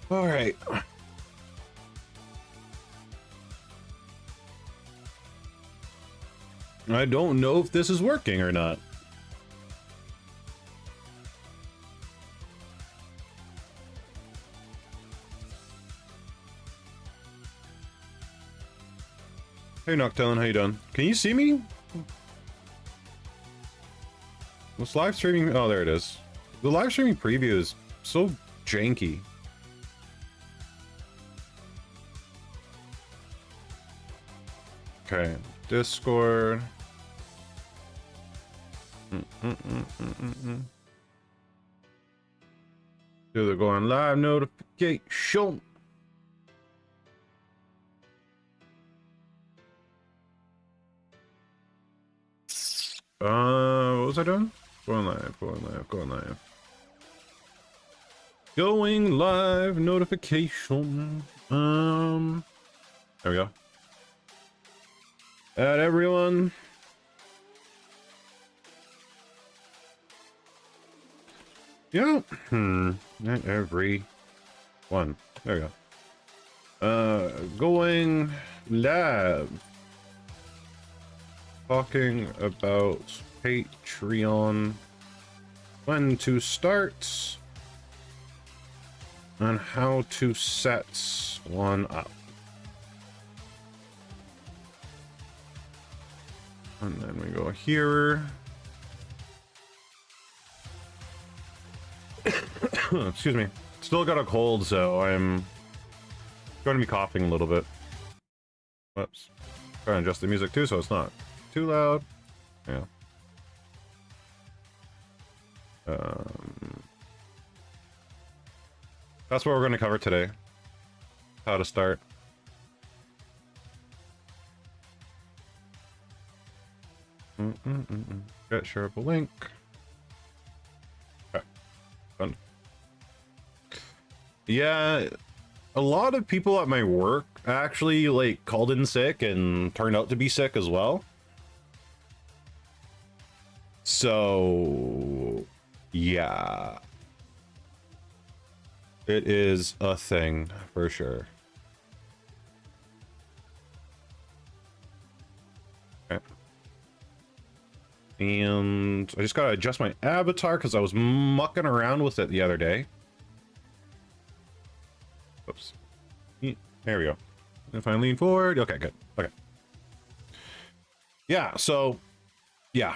All right. I don't know if this is working or not. Hey Noctellen, how you doing? Can you see me? What's live streaming? Oh, there it is. The live streaming preview is so janky. Okay, Discord. Do the going live notification. What was I doing? Going live, going live, going live. Going live notification. There we go. Add everyone. Yeah. Not every one. There we go. Going live. Talking about Patreon. When to start. And how to set one up. And then we go here. Excuse me. Still got a cold, so I'm going to be coughing a little bit. Whoops. Trying to adjust the music too, so it's not too loud. Yeah. That's what we're going to cover today. How to start. Get shareable link. Okay. Done. Yeah, a lot of people at my work actually like called in sick and turned out to be sick as well. So, yeah. It is a thing for sure. Okay. And I just gotta adjust my avatar because I was mucking around with it the other day. Oops. There we go. If I lean forward, okay, good. Okay. Yeah, so, yeah.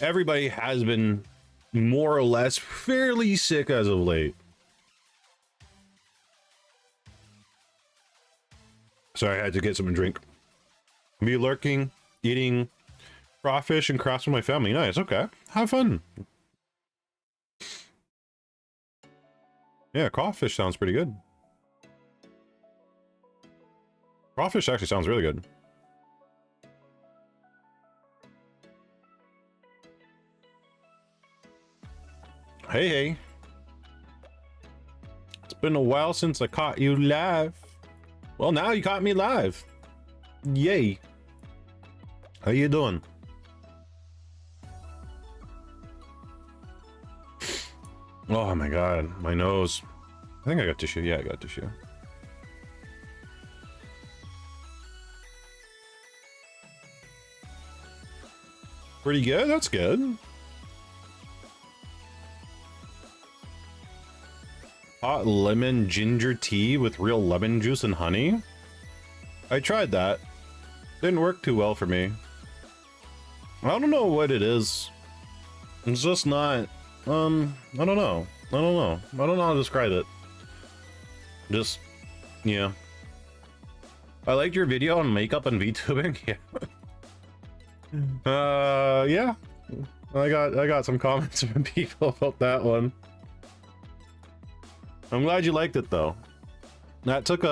Everybody has been more or less fairly sick as of late. So I had to get something to drink. Be lurking, eating crawfish and crafts with my family. Nice, okay. Have fun. Yeah, crawfish sounds pretty good. Crawfish actually sounds really good. Hey, hey. It's been a while since I caught you live. Well, now you caught me live. Yay. How you doing? Oh my god, my nose. I think I got tissue. Yeah, I got tissue. Pretty good, that's good. Hot lemon ginger tea with real lemon juice and honey. I tried that. Didn't work too well for me. I don't know what it is. It's just not, I don't know. I don't know. I don't know how to describe it. Just, yeah. I liked your video on makeup and VTubing. Yeah. Yeah. I got some comments from people about that one. I'm glad you liked it though. That took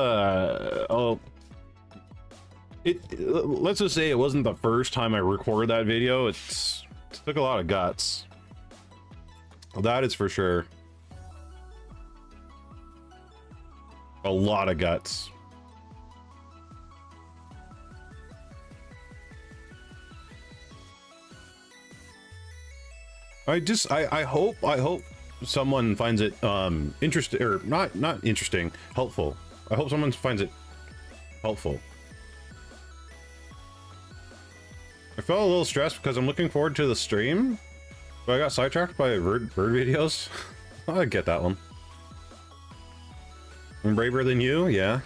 let's just say it wasn't the first time I recorded that video. It took a lot of guts. That is for sure. A lot of guts. I hope someone finds it interesting, or not interesting, helpful. I hope someone finds it helpful. I felt a little stressed because I'm looking forward to the stream, but I got sidetracked by bird videos. I get that one. I'm braver than you, yeah.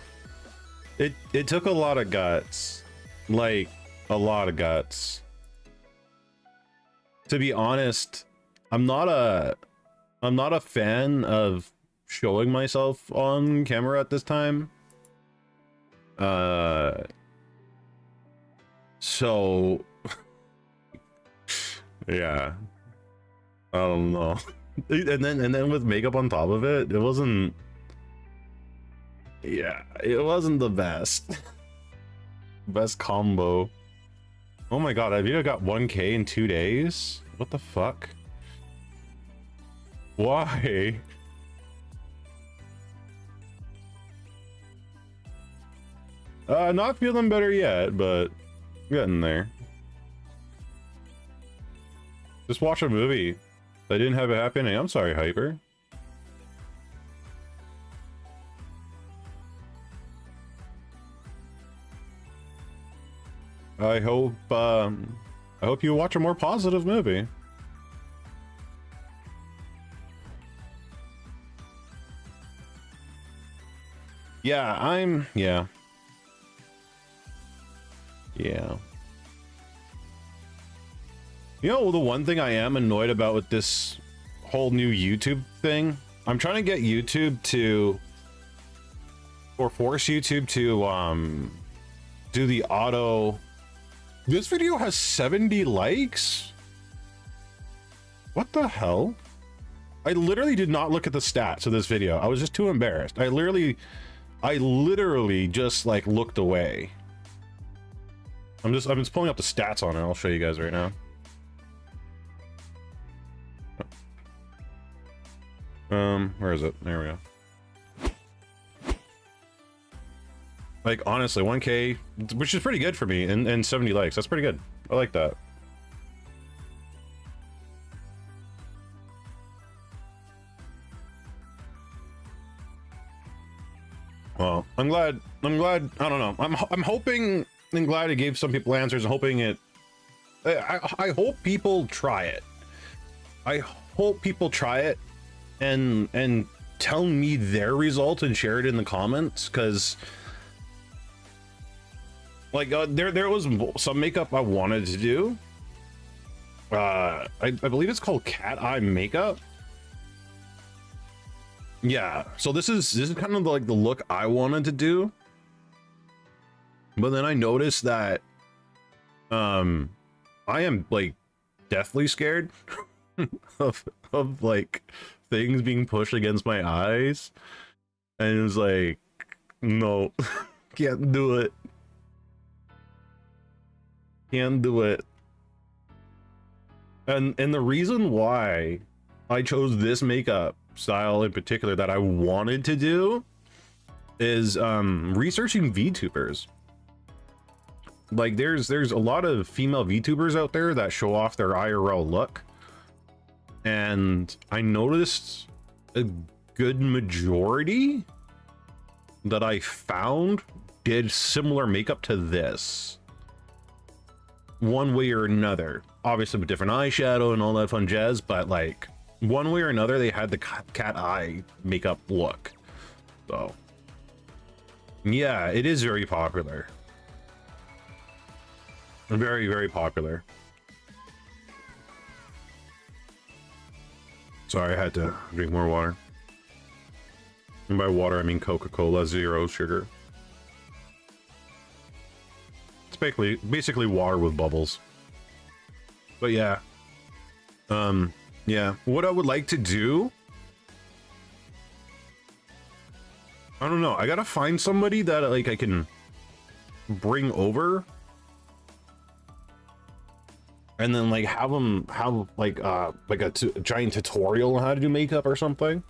It took a lot of guts, like a lot of guts. To be honest, I'm not a fan of showing myself on camera at this time. So yeah, I don't know. And then with makeup on top of it, it wasn't. Yeah, it wasn't the best. Best combo. Oh my god, I've got 1K in 2 days. What the fuck? Why? Not feeling better yet, but getting there. Just watch a movie that didn't have a happy ending. I'm sorry, Hyper. I hope you watch a more positive movie. Yeah, yeah. You know, the one thing I am annoyed about with this whole new YouTube thing, I'm trying to get YouTube to, or force YouTube to, do the auto. This video has 70 likes? What the hell? I literally did not look at the stats of this video. I was just too embarrassed. I literally just like looked away. I'm just pulling up the stats on it. I'll show you guys right now. Where is it? There we go. Like, honestly, 1K, which is pretty good for me, and 70 likes. That's pretty good. I like that. Well, I'm glad, I don't know. I'm hoping and glad it gave some people answers. I'm hoping it, I hope people try it. I hope people try it and tell me their result and share it in the comments, because like there was some makeup I wanted to do. I believe it's called cat eye makeup. Yeah, so this is kind of like the look I wanted to do, but then I noticed that I am like deathly scared of like things being pushed against my eyes, and it was like, no, can't do it. Can't do it. And the reason why I chose this makeup style in particular that I wanted to do is researching VTubers. Like there's a lot of female VTubers out there that show off their IRL look, and I noticed a good majority that I found did similar makeup to this, one way or another, obviously with different eyeshadow and all that fun jazz, but like one way or another they had the cat eye makeup look. So yeah, it is very popular, very, very popular. Sorry, I had to drink more water, and by water I mean Coca-Cola Zero Sugar. It's basically water with bubbles. But yeah, yeah, what I would like to do, I don't know, I gotta find somebody that like I can bring over and then like have them have like a giant tutorial on how to do makeup or something,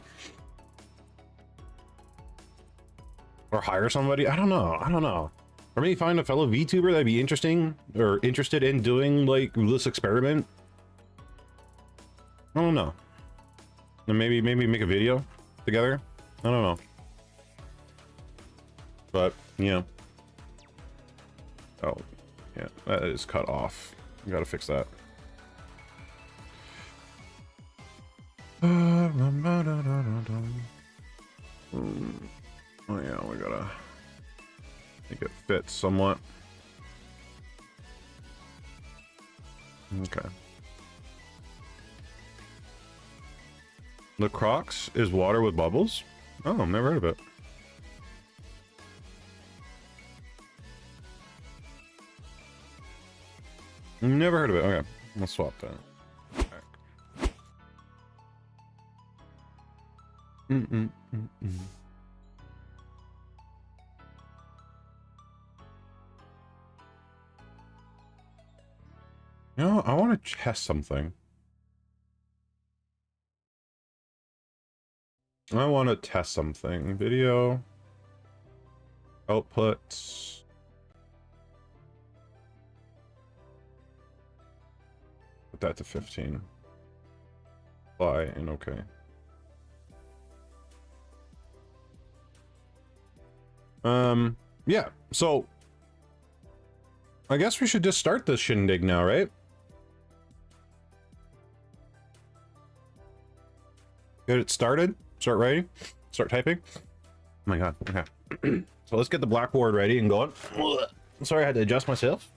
or hire somebody. I don't know. Or maybe find a fellow VTuber that'd be interesting or interested in doing like this experiment. I don't know. And maybe make a video together. I don't know. But yeah. Oh, yeah, that is cut off. You gotta fix that. Oh yeah, we gotta make it fit somewhat. Okay. The Crocs is water with bubbles? Oh, I've never heard of it. Never heard of it. Okay, let's swap that. Right. You know, I want to test something. I want to test something. Video. Output. Put that to 15. Apply and okay. Yeah, so I guess we should just start this shindig now, right? Get it started. Start writing. Start typing. Oh my god. Okay. So let's get the blackboard ready and going. Sorry, I had to adjust myself.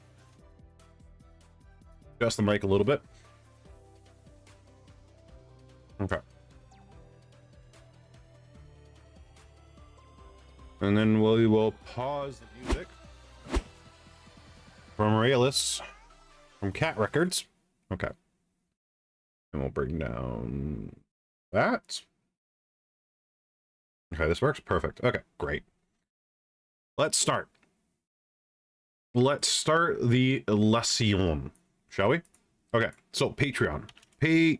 Adjust the mic a little bit. Okay. And then we will pause the music from Realis, from Cat Records. Okay. And we'll bring down that. Okay, this works perfect. Okay, great. Let's start. Let's start the lesson, shall we? Okay, so Patreon. Patreon.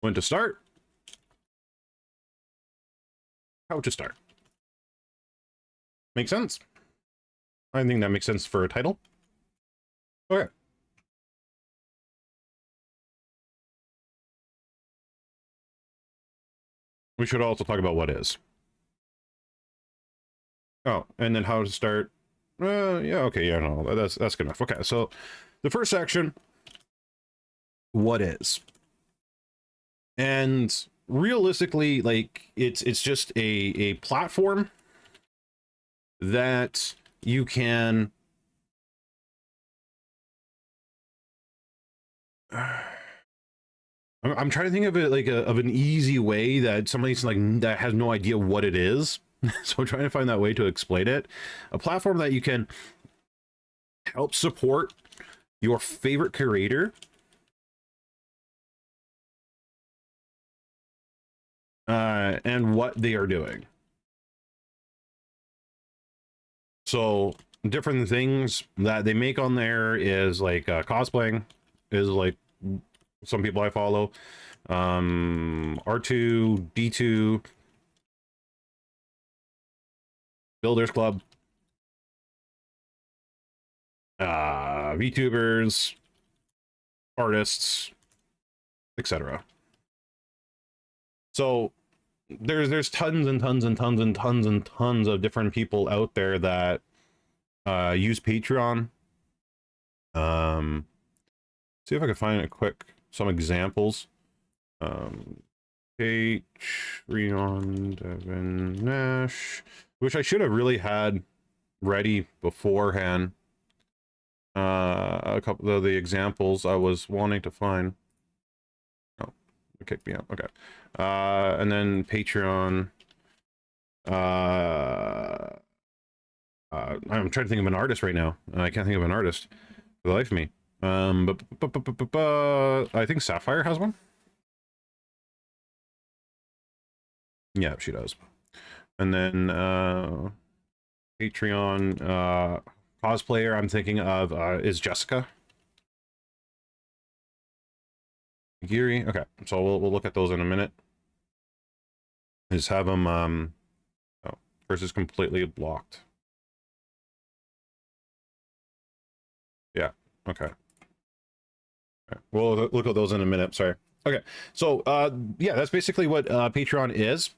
When to start? How to start? Makes sense? I think that makes sense for a title. Okay. We should also talk about what is. Oh, and then how to start. Yeah, okay, yeah, no, that's good enough. Okay, so the first section, what is? And realistically, like it's just a platform that you can I'm trying to think of it like of an easy way that somebody's like that has no idea what it is. So I'm trying to find that way to explain it. A platform that you can help support your favorite creator and what they are doing. So different things that they make on there is like cosplaying is like some people I follow, R2, D2, Builders Club, VTubers, artists, etc. So there's tons and tons and tons and tons and tons of different people out there that use Patreon. See if I can find some examples. Patreon Devin Nash, which I should have really had ready beforehand. A couple of the examples I was wanting to find. Oh, it kicked me out. Okay. And then Patreon. I'm trying to think of an artist right now. I can't think of an artist for the life of me. But I think Sapphire has one. Yeah, she does. And then Patreon cosplayer I'm thinking of is Jessica Geary. Okay, so we'll look at those in a minute. Just have them oh, versus completely blocked? Yeah. Okay. We'll look at those in a minute. Sorry. Okay. So, yeah, that's basically what Patreon is.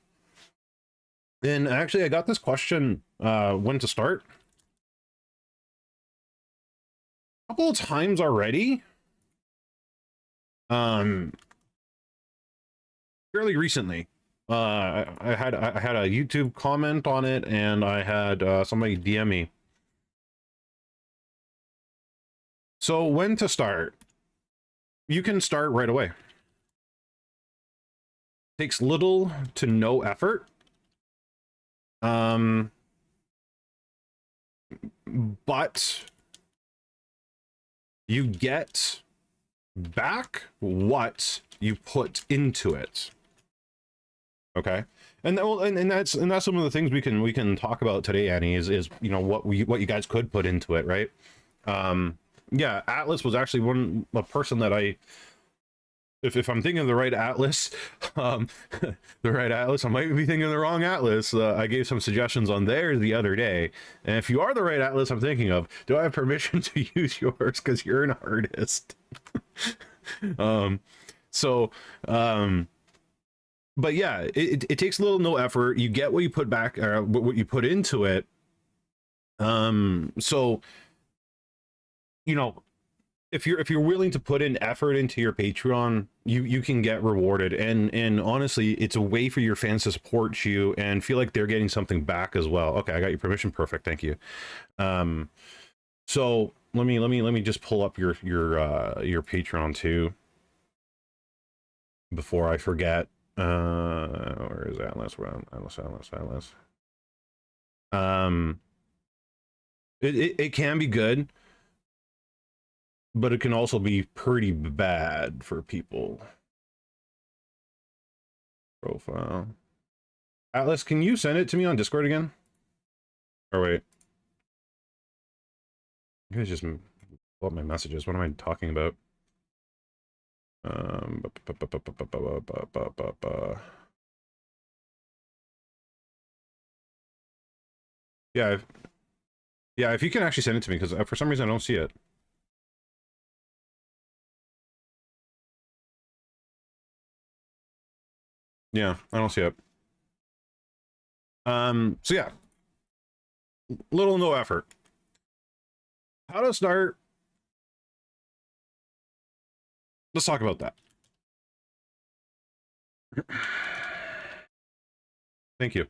And actually, I got this question when to start. A couple of times already. Fairly recently. I had a YouTube comment on it, and I had somebody DM me. So when to start? You can start right away. Takes little to no effort. But you get back what you put into it. Okay. And that's some of the things we can talk about today, Annie, is you know what you guys could put into it, right? Yeah, Atlas was actually a person that I, if I'm thinking of the right Atlas, the right Atlas, I might be thinking of the wrong Atlas. I gave some suggestions on there the other day, and if you are the right Atlas I'm thinking of, do I have permission to use yours because you're an artist? But yeah, it takes little no effort. You get what you put back, or what you put into it. So you know, if you're willing to put in effort into your Patreon, you can get rewarded, and honestly, it's a way for your fans to support you and feel like they're getting something back as well. Okay, I got your permission. Perfect, thank you. So let me just pull up your Patreon too before I forget. Where is Atlas? Atlas. It can be good, but it can also be pretty bad for people. Profile. Atlas, can you send it to me on Discord again? Or wait. You guys just pull up my messages. What am I talking about? Yeah, if you can actually send it to me, because for some reason I don't see it. Yeah, I don't see it. So yeah, little no effort. How to start? Let's talk about that. Thank you.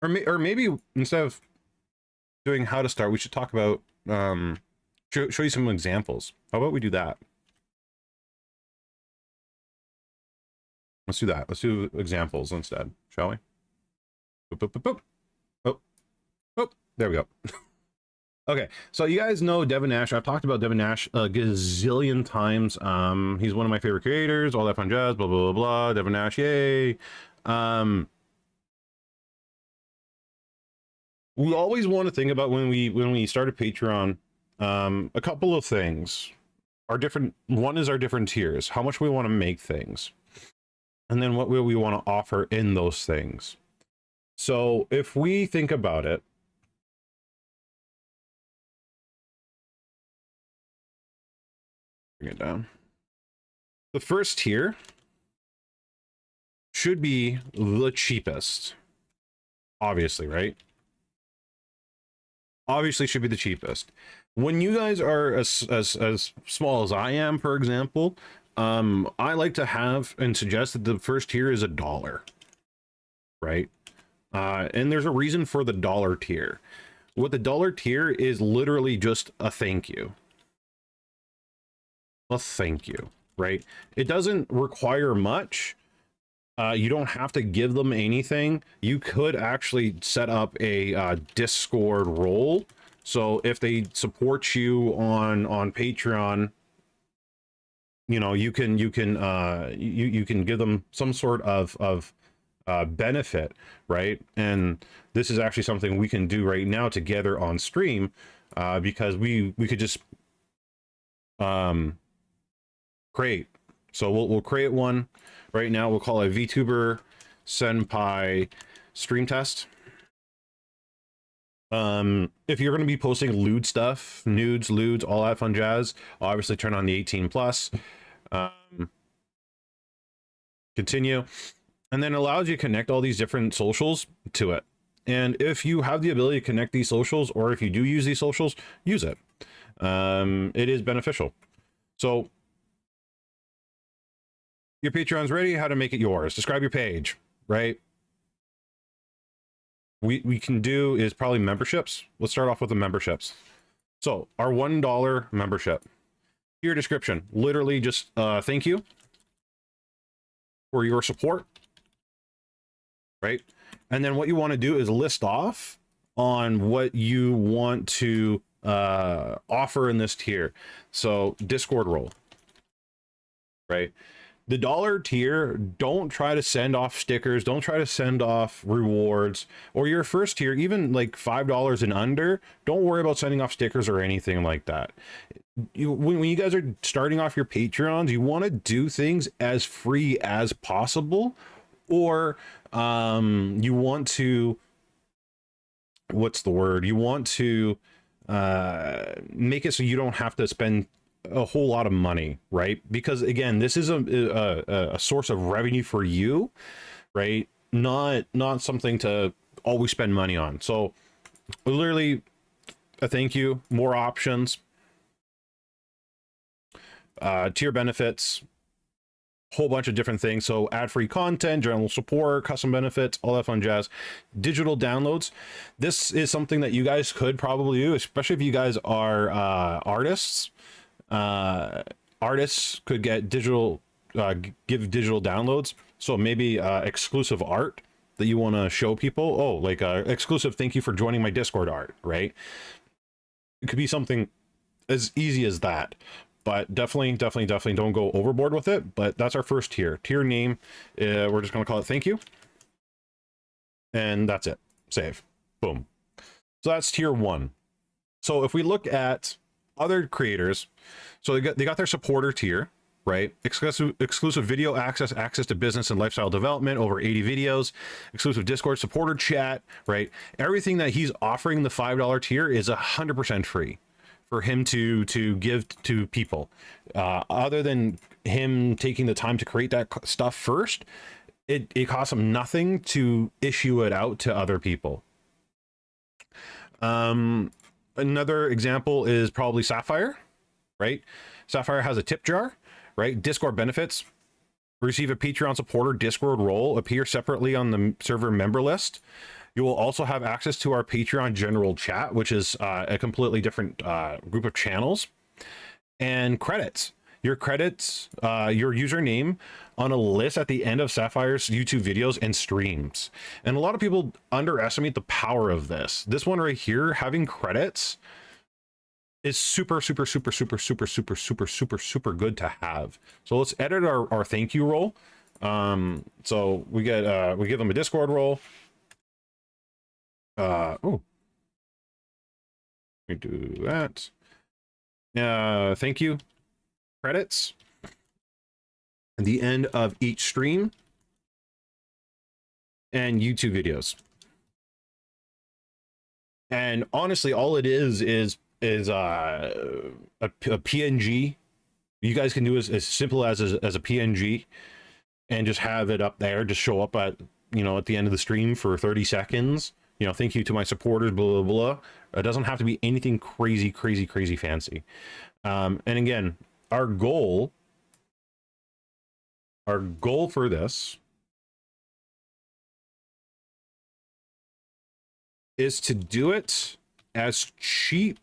Or maybe instead of doing how to start, we should talk about show you some examples. How about we do that? Let's do that. Let's do examples instead, shall we? Boop, boop, boop, boop. Oh, there we go. Okay, so you guys know Devin Nash. I've talked about Devin Nash a gazillion times. He's one of my favorite creators, all that fun jazz, blah, blah, blah, blah. Devin Nash, yay. We always want to think about when we started Patreon, a couple of things. One is our different tiers, how much we want to make things, and then what will we want to offer in those things. So if we think about it, bring it down. The first tier should be the cheapest, obviously, right? Obviously should be the cheapest. When you guys are as small as I am, for example, I like to have and suggest that the first tier is $1, right? And there's a reason for the dollar tier. What the dollar tier is literally just a thank you. A thank you, right? It doesn't require much. You don't have to give them anything. You could actually set up a Discord role. So if they support you on Patreon, you know, you can give them some sort of benefit, right? And this is actually something we can do right now together on stream, because we could just create. So we'll create one right now. We'll call it VTuber Senpai stream test. If you're going to be posting lewd stuff, nudes, lewds, all that fun jazz, obviously turn on the 18 plus. Continue, and then allows you to connect all these different socials to it. And if you have the ability to connect these socials, or if you do use these socials, use it. It is beneficial. So your Patreon's ready. How to make it yours? Describe your page, right? We can do is probably memberships. Let's start off with the memberships. So our $1 membership. Your description, literally just thank you for your support, right? And then what you want to do is list off on what you want to offer in this tier. So Discord role, right? The dollar tier, don't try to send off stickers, don't try to send off rewards, or your first tier, even like $5 and under, don't worry about sending off stickers or anything like that. When you guys are starting off your Patreons, you want to do things as free as possible, or you want to, what's the word? You want to make it so you don't have to spend a whole lot of money, right? Because again, this is a source of revenue for you, right? Not something to always spend money on. So literally a thank you, more options, tier benefits, whole bunch of different things. So ad-free content, general support, custom benefits, all that fun jazz. Digital downloads. This is something that you guys could probably do, especially if you guys are artists. Artists could get digital, give digital downloads. So maybe exclusive art that you want to show people. Oh, like exclusive thank you for joining my Discord art, right? It could be something as easy as that. But definitely don't go overboard with it. But that's our first tier. Tier name, we're just going to call it thank you. And that's it. Save. Boom. So that's tier 1. So if we look at other creators, so they got their supporter tier, right? Exclusive video access to business and lifestyle development, over 80 videos, exclusive Discord supporter chat, right? Everything that he's offering the $5 tier is 100% free for him to give to people. Other than him taking the time to create that stuff first, it costs him nothing to issue it out to other people. Another example is probably Sapphire, right? Sapphire has a tip jar, right? Discord benefits, receive a Patreon supporter Discord role, appear separately on the server member list. You will also have access to our Patreon general chat, which is a completely different group of channels. And credits. Your credits, your username on a list at the end of Sapphire's YouTube videos and streams. And a lot of people underestimate the power of this. This one right here, having credits, is super good to have. So let's edit our thank you role. So we get we give them a Discord role. Oh, we do that. Thank you. Credits at the end of each stream and YouTube videos. And honestly, all it is a PNG. You guys can do as simple as a PNG and just have it up there, just show up at, you know, at the end of the stream for 30 seconds. You know, thank you to my supporters, blah, blah, blah. It doesn't have to be anything crazy fancy. And again, our goal for this is to do it as cheap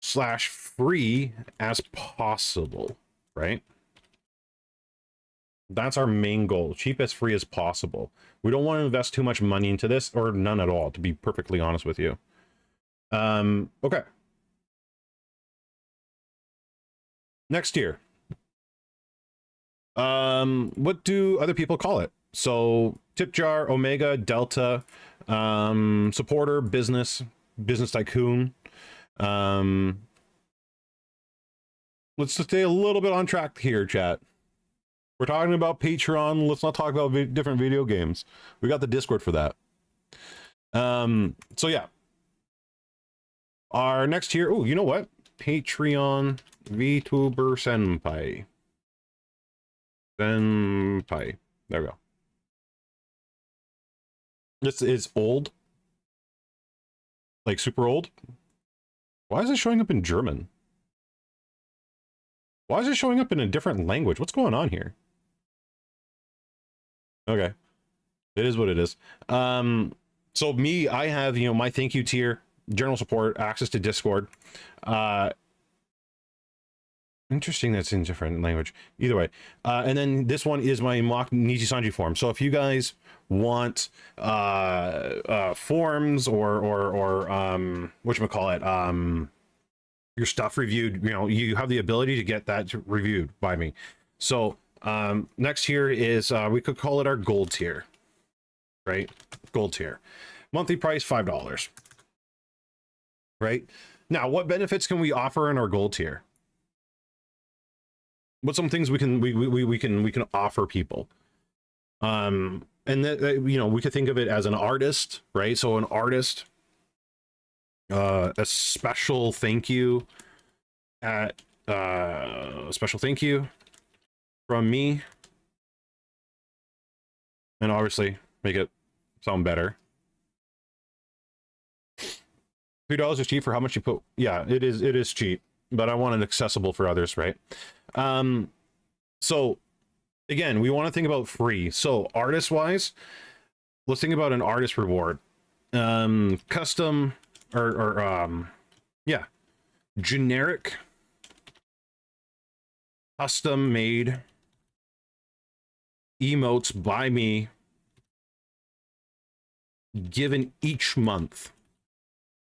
/ free as possible, right? That's our main goal, cheap as free as possible. We don't want to invest too much money into this, or none at all, to be perfectly honest with you. Okay. Next tier. What do other people call it? So tip jar, Omega, Delta, supporter, business tycoon. Let's just stay a little bit on track here, chat. We're talking about Patreon. Let's not talk about different video games. We got the Discord for that. So yeah. Our next tier. Oh, you know what? Patreon VTuber Senpai. Senpai. There we go. This is old. Like super old. Why is it showing up in German? Why is it showing up in a different language? What's going on here? Okay. It is what it is. So me, I have, you know, my thank you tier, general support, access to Discord. Interesting that's in different language. Either way. And then this one is my mock Nijisanji form. So if you guys want forms or whatchamacallit, your stuff reviewed, you know, you have the ability to get that reviewed by me. So next here is we could call it our gold tier, right? Gold tier. Monthly price $5. Right? Now, what benefits can we offer in our gold tier? What's some things we can offer people? And that, you know, we could think of it as an artist, right? So an artist, a special thank you at a special thank you from me, and obviously make it sound better. $3 is cheap for how much you put. Yeah, it is cheap, but I want it accessible for others, right? So again, we want to think about free. So artist wise, let's think about an artist reward. Custom or yeah, generic custom made emotes by me given each month.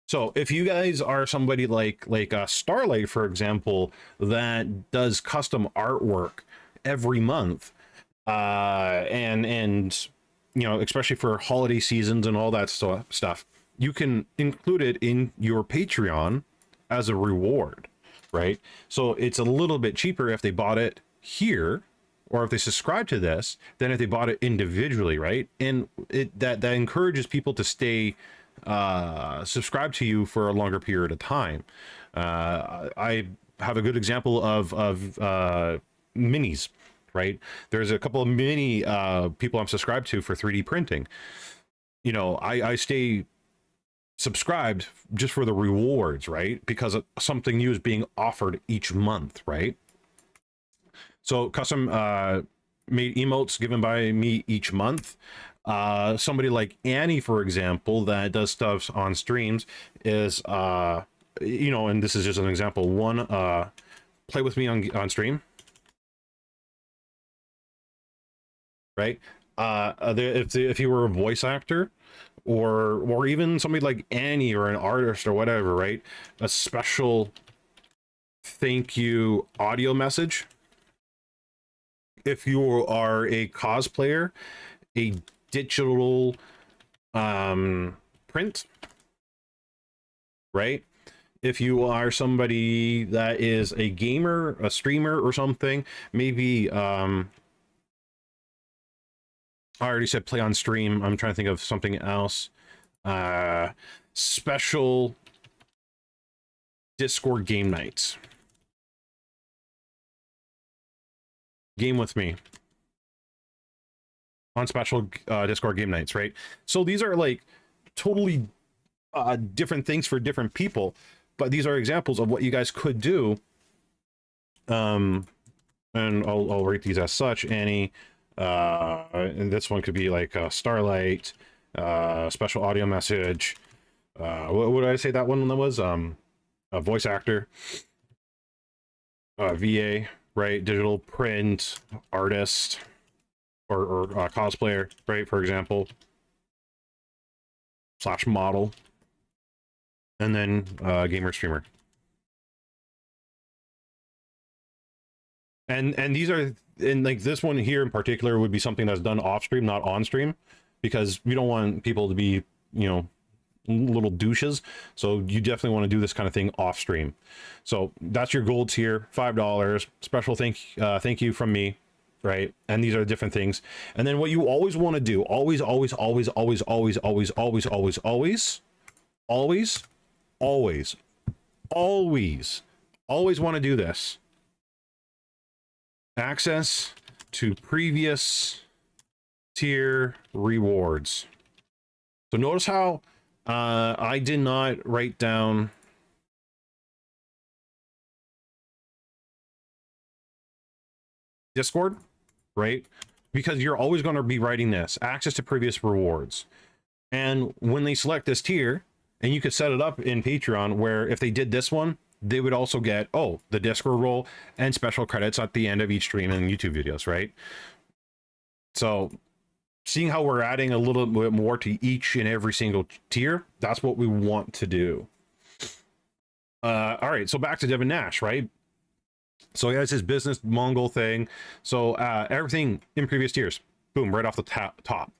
So if you guys are somebody like Starlight, for example, that does custom artwork every month, and you know, especially for holiday seasons and all that stuff, you can include it in your Patreon as a reward, right? So it's a little bit cheaper if they bought it here, or if they subscribe to this, than if they bought it individually, right? And that encourages people to stay subscribe to you for a longer period of time. I have a good example of minis, right? There's a couple of mini people I'm subscribed to for 3D printing. You know, I stay subscribed just for the rewards, right? Because something new is being offered each month, right? So custom made emotes given by me each month. Somebody like Annie, for example, that does stuff on streams is you know, and this is just an example, one, play with me on stream, right? If you were a voice actor, or even somebody like Annie or an artist or whatever, right? A special thank you audio message. If you are a cosplayer, a digital print, right? If you are somebody that is a gamer, a streamer or something, maybe I already said play on stream. I'm trying to think of something else. Special Discord game nights. Game with me on special Discord game nights, right? So these are like totally different things for different people, but these are examples of what you guys could do. And I'll rate these as such. Annie, and this one could be like Starlight, special audio message. What did I say that one was? A voice actor, VA, right? Digital print artist, or cosplayer, right? For example, / model, and then gamer streamer. And these are, and like this one here in particular would be something that's done off stream, not on stream, because we don't want people to be, you know, little douches. So you definitely want to do this kind of thing off stream. So that's your gold tier, $5. Special thank you from me right? And these are different things. And then what you always want to do, always want to do this. Access to previous tier rewards. So notice how I did not write down Discord, right? Because you're always going to be writing this, access to previous rewards. And when they select this tier, and you could set it up in Patreon where if they did this one, they would also get, oh, the Discord role and special credits at the end of each stream and YouTube videos, right? So seeing how we're adding a little bit more to each and every single tier, that's what we want to do. All right, so back to Devin Nash, right? So he has his business Mongol thing. So everything in previous tiers, boom, right off the top.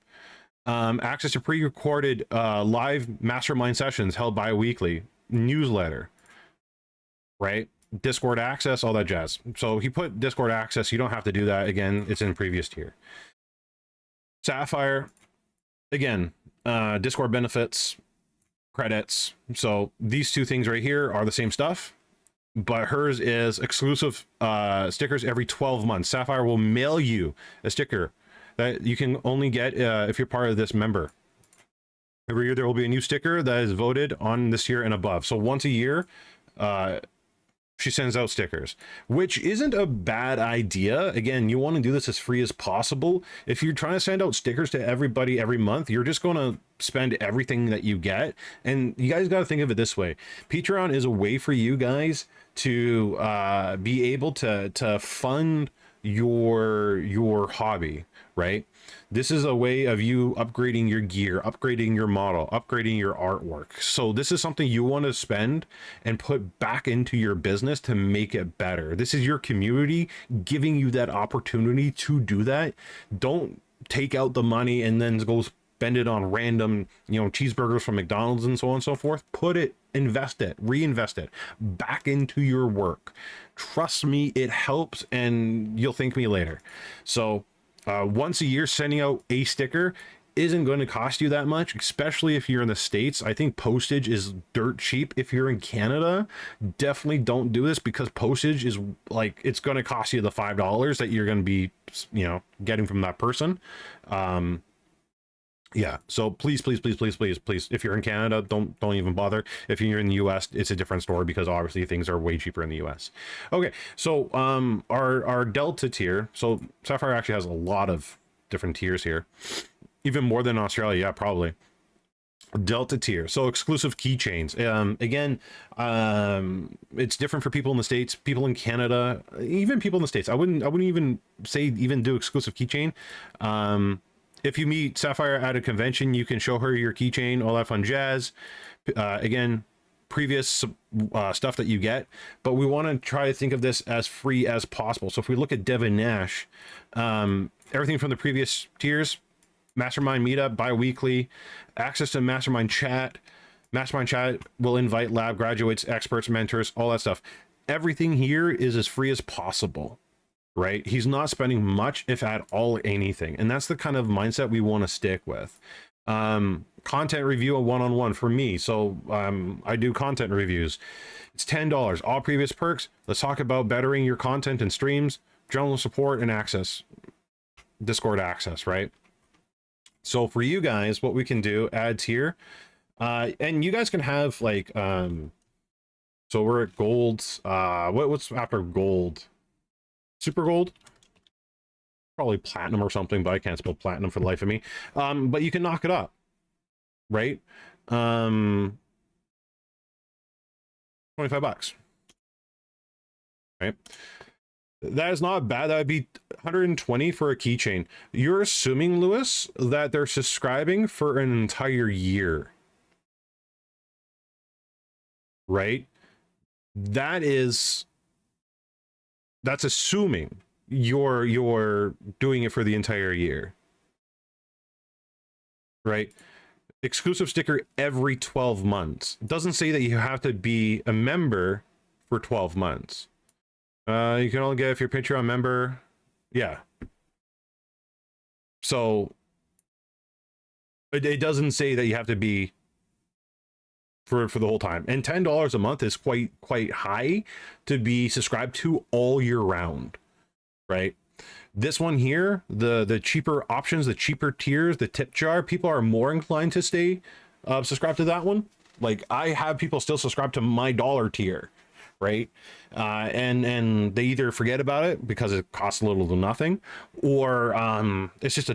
Access to pre-recorded live mastermind sessions held bi-weekly, newsletter, right? Discord access, all that jazz. So he put Discord access. You don't have to do that. Again, it's in previous tier. Sapphire, again, Discord benefits, credits. So these two things right here are the same stuff, but hers is exclusive stickers every 12 months. Sapphire will mail you a sticker that you can only get if you're part of this member. Every year there will be a new sticker that is voted on this year and above. So once a year, she sends out stickers, which isn't a bad idea. Again, you want to do this as free as possible. If you're trying to send out stickers to everybody every month, you're just going to spend everything that you get. And you guys got to think of it this way. Patreon is a way for you guys to be able to fund your hobby, right? This is a way of you upgrading your gear, upgrading your model, upgrading your artwork. So this is something you want to spend and put back into your business to make it better. This is your community giving you that opportunity to do that. Don't take out the money and then go spend it on random, cheeseburgers from McDonald's and so on and so forth. Put it, invest it, reinvest it back into your work. Trust me, it helps, and you'll thank me later. So once a year, sending out a sticker isn't going to cost you that much, especially if you're in the States. I think postage is dirt cheap. If you're in Canada, definitely don't do this, because postage is like, it's going to cost you the $5 that you're going to be, getting from that person. Yeah, so please, if you're in Canada, don't even bother. If you're in the US, it's a different story, because obviously things are way cheaper in the US. Okay, so our Delta tier, so Sapphire actually has a lot of different tiers here, even more than Australia. Yeah, probably. Delta tier, so exclusive keychains. Again, it's different for people in the States, people in Canada, even people in the States. I wouldn't even say even do exclusive keychain. If you meet Sapphire at a convention, you can show her your keychain, all that fun jazz. Again, previous stuff that you get, but we want to try to think of this as free as possible. So if we look at Devin Nash, everything from the previous tiers, Mastermind Meetup, bi-weekly, access to Mastermind Chat. Mastermind Chat will invite lab graduates, experts, mentors, all that stuff. Everything here is as free as possible. Right? He's not spending much, if at all, anything. And that's the kind of mindset we want to stick with. Content review, a one-on-one for me. So I do content reviews. It's $10. All previous perks. Let's talk about bettering your content and streams, general support, and access. Discord access, right? So for you guys, what we can do, add tier. And you guys can have like, so we're at gold. What's after gold? Super gold, probably platinum or something, but I can't spell platinum for the life of me. But you can knock it up, right? 25 bucks, right? That is not bad. That would be 120 for a keychain. You're assuming, Lewis, that they're subscribing for an entire year, right? That's assuming you're doing it for the entire year, right? Exclusive sticker every 12 months. It doesn't say that you have to be a member for 12 months. You can only get if you're a Patreon member. Yeah, So it doesn't say that you have to be for the whole time, and $10 a month is quite high to be subscribed to all year round, right? This one here, the cheaper options, the cheaper tiers, the tip jar, people are more inclined to stay subscribed to that one. Like, I have people still subscribe to my dollar tier, right? And they either forget about it because it costs little to nothing, or it's just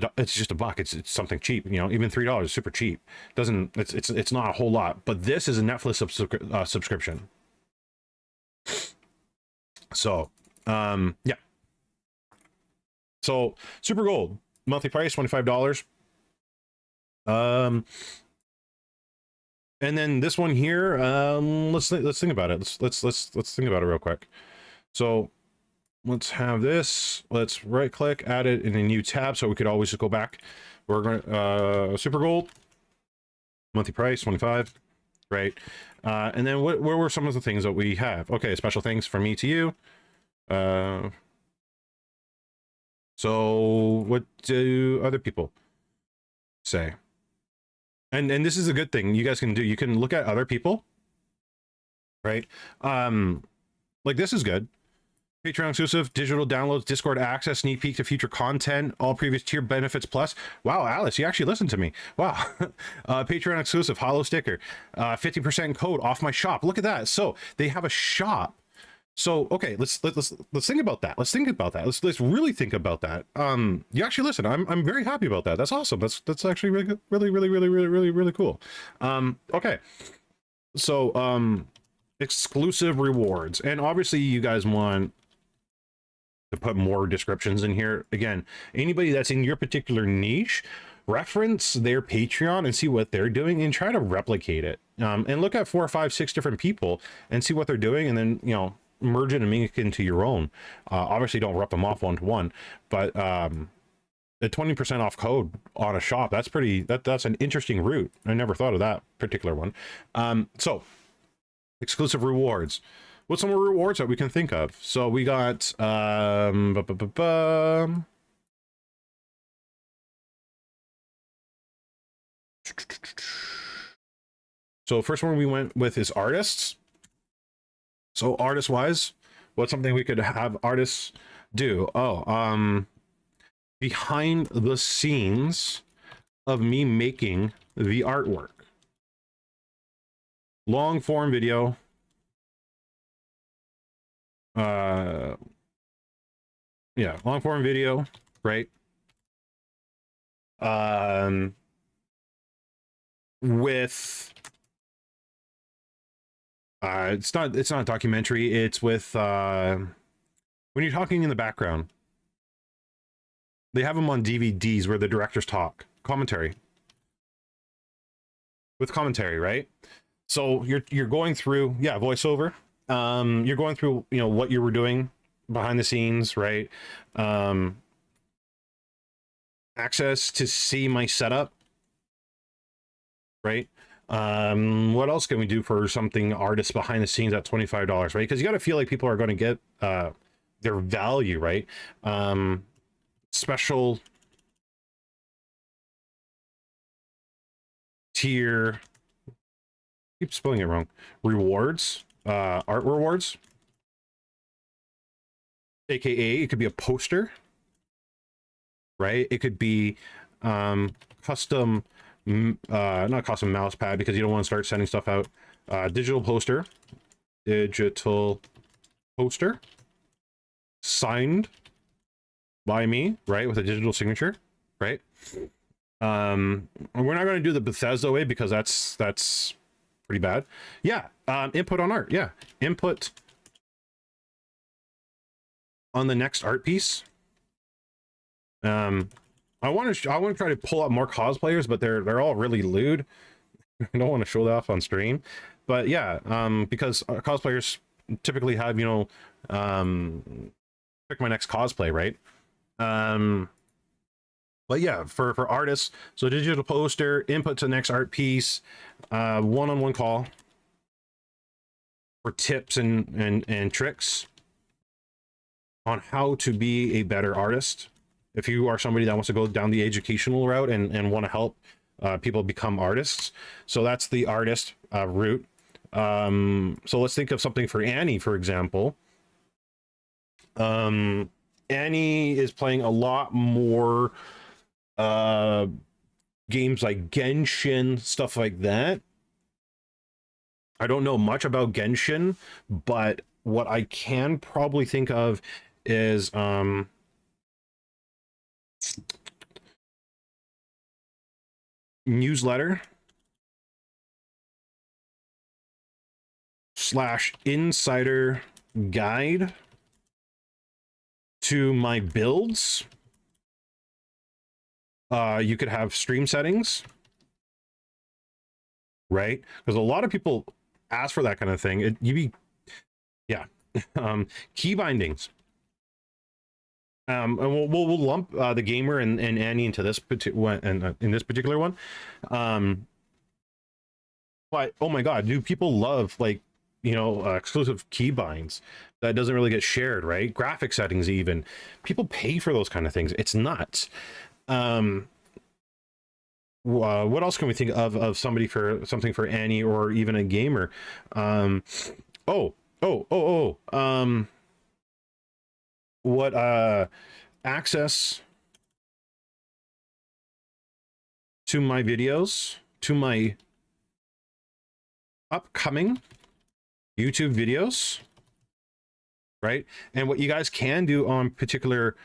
a buck. It's something cheap, you know. Even $3 is super cheap. It's not a whole lot. But this is a Netflix subscription. So yeah. So Super Gold monthly price $25. And then this one here, let's think about it. Let's think about it real quick. So let's have this. Let's right click, add it in a new tab, so we could always just go back. We're going Super Gold monthly price 25, right? And then what were some of the things that we have? Okay, special things from me to you. So what do other people say? And this is a good thing you guys can do. You can look at other people, right? Like, this is good. Patreon exclusive, digital downloads, Discord access, sneak peek to future content, all previous tier benefits plus. Wow, Alice, you actually listened to me. Wow. Patreon exclusive, hollow sticker, 50% code off my shop. Look at that. So they have a shop. So okay, let's think about that. Let's think about that. Let's really think about that. You actually listen. I'm very happy about that. That's awesome. That's actually really good. Really cool. Okay. So exclusive rewards, and obviously you guys want to put more descriptions in here. Again, anybody that's in your particular niche, reference their Patreon and see what they're doing and try to replicate it. And look at 4, 5, 6 different people and see what they're doing, and then, you know, merge it and make it into your own. Obviously don't rep them off one-to-one, but the 20% off code on a shop, that's an interesting route. I never thought of that particular one. So exclusive rewards. What's some rewards that we can think of? So we got so first one we went with is artists. So artist wise, what's something we could have artists do? Oh, behind the scenes of me making the artwork. Long form video. Yeah, long form video, right? With it's not a documentary, it's with when you're talking in the background. They have them on DVDs where the directors talk. Commentary. With commentary, right? So you're going through, yeah, voiceover. You're going through, you know, what you were doing behind the scenes, right? Access to see my setup, right? What else can we do for something artists behind the scenes at $25, right? Because you got to feel like people are going to get their value, right? Special tier, keep spelling it wrong, rewards, art rewards, aka it could be a poster, right? It could be custom, not custom mouse pad, because you don't want to start sending stuff out. Digital poster signed by me, right, with a digital signature, right? We're not going to do the Bethesda way because that's pretty bad. Yeah, input on art. Yeah, input on the next art piece. I want to try to pull up more cosplayers, but they're all really lewd. I don't want to show that off on stream, but yeah, because cosplayers typically have, you know, pick my next cosplay, right? But yeah, for artists, so digital poster, input to the next art piece, one-on-one call for tips and tricks on how to be a better artist if you are somebody that wants to go down the educational route and want to help people become artists. So that's the artist route. So let's think of something for Annie, for example. Annie is playing a lot more games like Genshin, stuff like that. I don't know much about Genshin, but what I can probably think of is newsletter / insider guide to my builds. You could have stream settings, right? Because a lot of people ask for that kind of thing. Yeah. Key bindings. And we'll lump the gamer and Annie into this in this particular one. But oh my god, do people love, like, you know, exclusive keybinds that doesn't really get shared, right? Graphic settings, even people pay for those kind of things. It's nuts. What else can we think of somebody for something for Annie or even a gamer? What access to my videos, to my upcoming YouTube videos, right? And what you guys can do on particular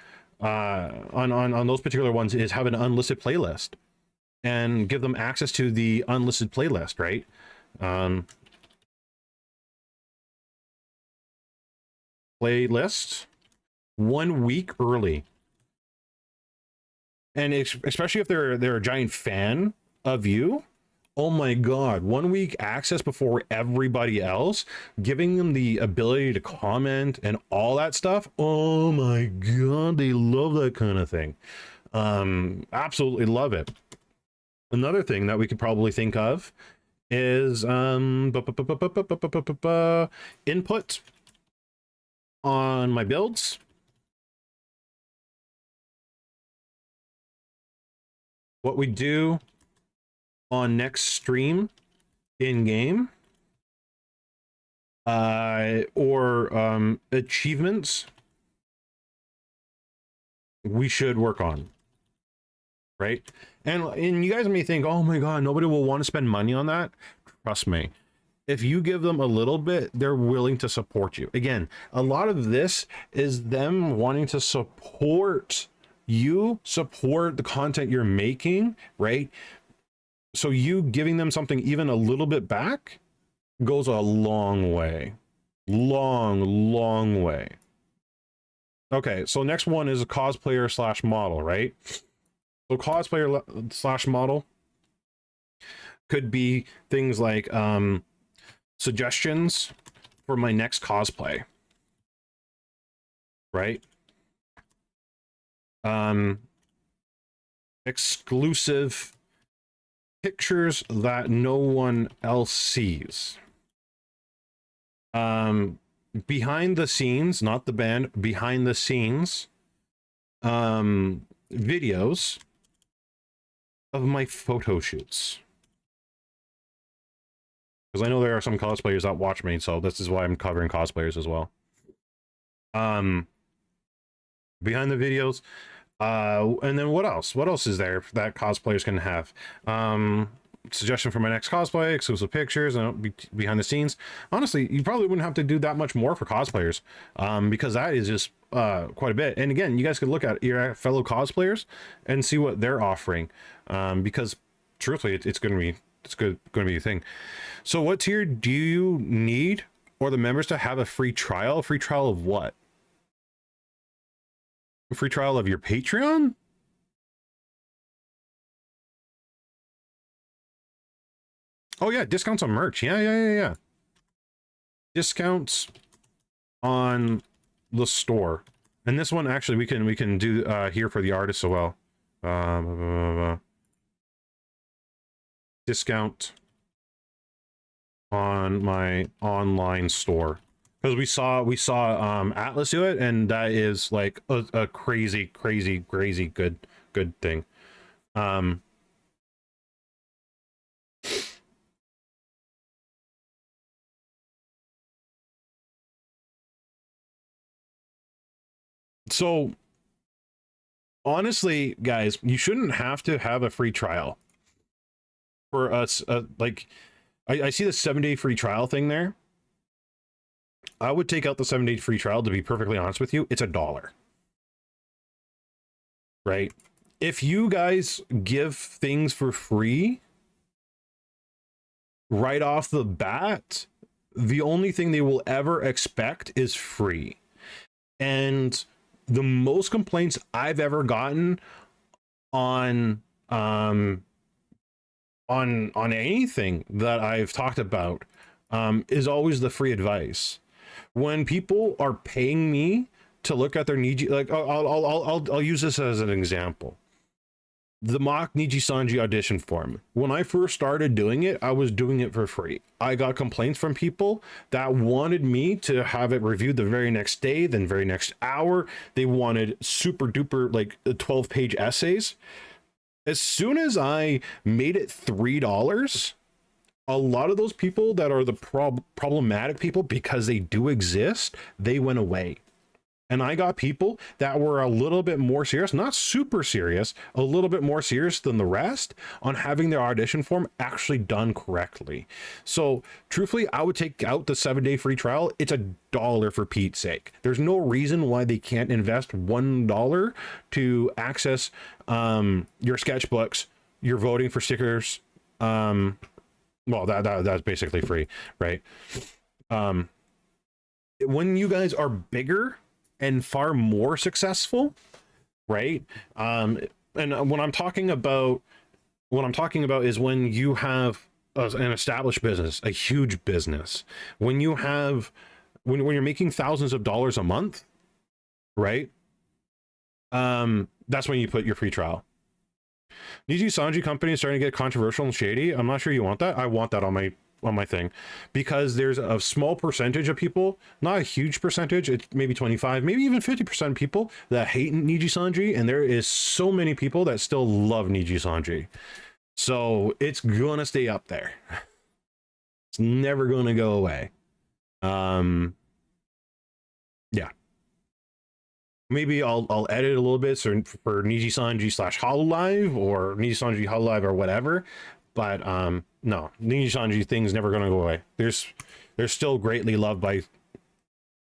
on those particular ones is have an unlisted playlist and give them access to the unlisted playlist, right? Playlist 1 week early, and especially if they're a giant fan of you. Oh my god, 1 week access before everybody else, giving them the ability to comment and all that stuff. Oh my god, they love that kind of thing. Absolutely love it. Another thing that we could probably think of is input on my builds. What we do on next stream in game, or achievements we should work on, right? And you guys may think, oh my god, nobody will want to spend money on that. Trust me, if you give them a little bit, they're willing to support you. Again, a lot of this is them wanting to support you, support the content you're making, right? So you giving them something even a little bit back goes a long way. Long way. Okay, so next one is a cosplayer / model, right? So cosplayer / model could be things like suggestions for my next cosplay, right? Exclusive pictures that no one else sees. Behind the scenes, not the band, behind the scenes videos of my photo shoots, because I know there are some cosplayers that watch me, so this is why I'm covering cosplayers as well. Behind the videos, and then what else is there that cosplayers can have? Suggestion for my next cosplay, exclusive pictures, and behind the scenes. Honestly, you probably wouldn't have to do that much more for cosplayers, because that is just quite a bit. And again, you guys could look at your fellow cosplayers and see what they're offering, because truthfully, it's going to be a thing. So what tier do you need, or the members, to have a free trial? A free trial of what? A free trial of your Patreon? Oh yeah, discounts on merch. Yeah. Discounts on the store. And this one actually we can do here for the artists as well. Discount on my online store. because we saw Atlas do it, and that is like a crazy good thing. Um, so honestly, guys, you shouldn't have to have a free trial for us. Like, I see the 7-day free trial thing there. I would take out the 7-day free trial, to be perfectly honest with you. It's $1, right? If you guys give things for free right off the bat, the only thing they will ever expect is free. And the most complaints I've ever gotten on anything that I've talked about is always the free advice. When people are paying me to look at their Niji, like I'll use this as an example. The mock Niji Sanji audition form. When I first started doing it, I was doing it for free. I got complaints from people that wanted me to have it reviewed the very next day, then very next hour. They wanted super duper like 12-page essays. As soon as I made it $3, a lot of those people that are the problematic people, because they do exist, they went away. And I got people that were a little bit more serious, not super serious, a little bit more serious than the rest on having their audition form actually done correctly. So truthfully, I would take out the 7-day free trial. It's $1 for Pete's sake. There's no reason why they can't invest $1 to access your sketchbooks, your voting for stickers. Well, that's basically free, right? When you guys are bigger and far more successful, right? And what I'm talking about is when you have an established business, a huge business, when you have when you're making thousands of dollars a month, right? That's when you put your free trial. Niji Sanji company is starting to get controversial and shady. I'm not sure you want that. I want that on my thing, because there's a small percentage of people, not a huge percentage, it's maybe 25, maybe even 50% people that hate Niji Sanji, and there is so many people that still love Niji Sanji. So it's gonna stay up there. It's never gonna go away. Yeah. Maybe I'll edit a little bit so for Niji Sanji / Hololive or Niji Sanji Hololive or whatever. But no, Niji Sanji thing's never gonna go away. They're still greatly loved by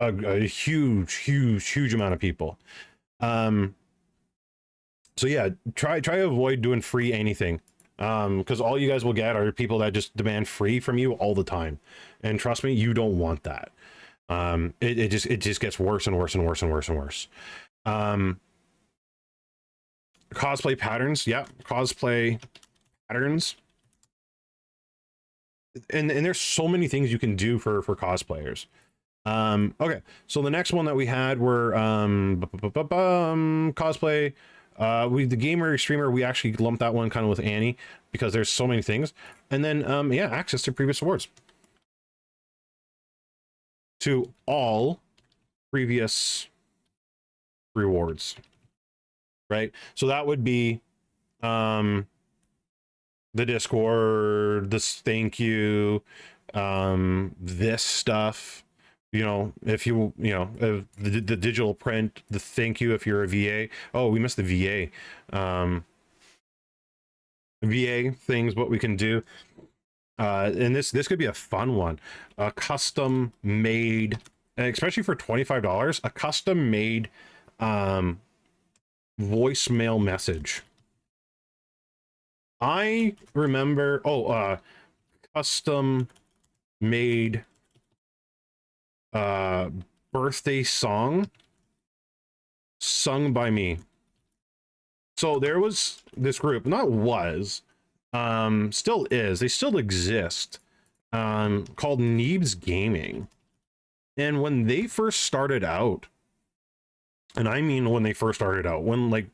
a huge amount of people. So yeah, try to avoid doing free anything. Because all you guys will get are people that just demand free from you all the time. And trust me, you don't want that. It just gets worse and worse and worse and worse and worse. Cosplay patterns, yeah, cosplay patterns. And there's so many things you can do for cosplayers. Okay, so the next one that we had were cosplay. The gamer streamer, we actually lumped that one kind of with Annie because there's so many things. And then yeah, access to previous awards. To all previous rewards. Right? So that would be the Discord, this thank you, this stuff, you know, if you know, the digital print, the thank you if you're a VA. Oh, we missed the VA. VA things, what we can do. And this could be a fun one. A custom made, especially for $25, a custom made voicemail message. I remember, custom made birthday song sung by me. So there was this group, still is, they still exist, called Neebs Gaming. And when they first started out, and I mean when they first started out, when like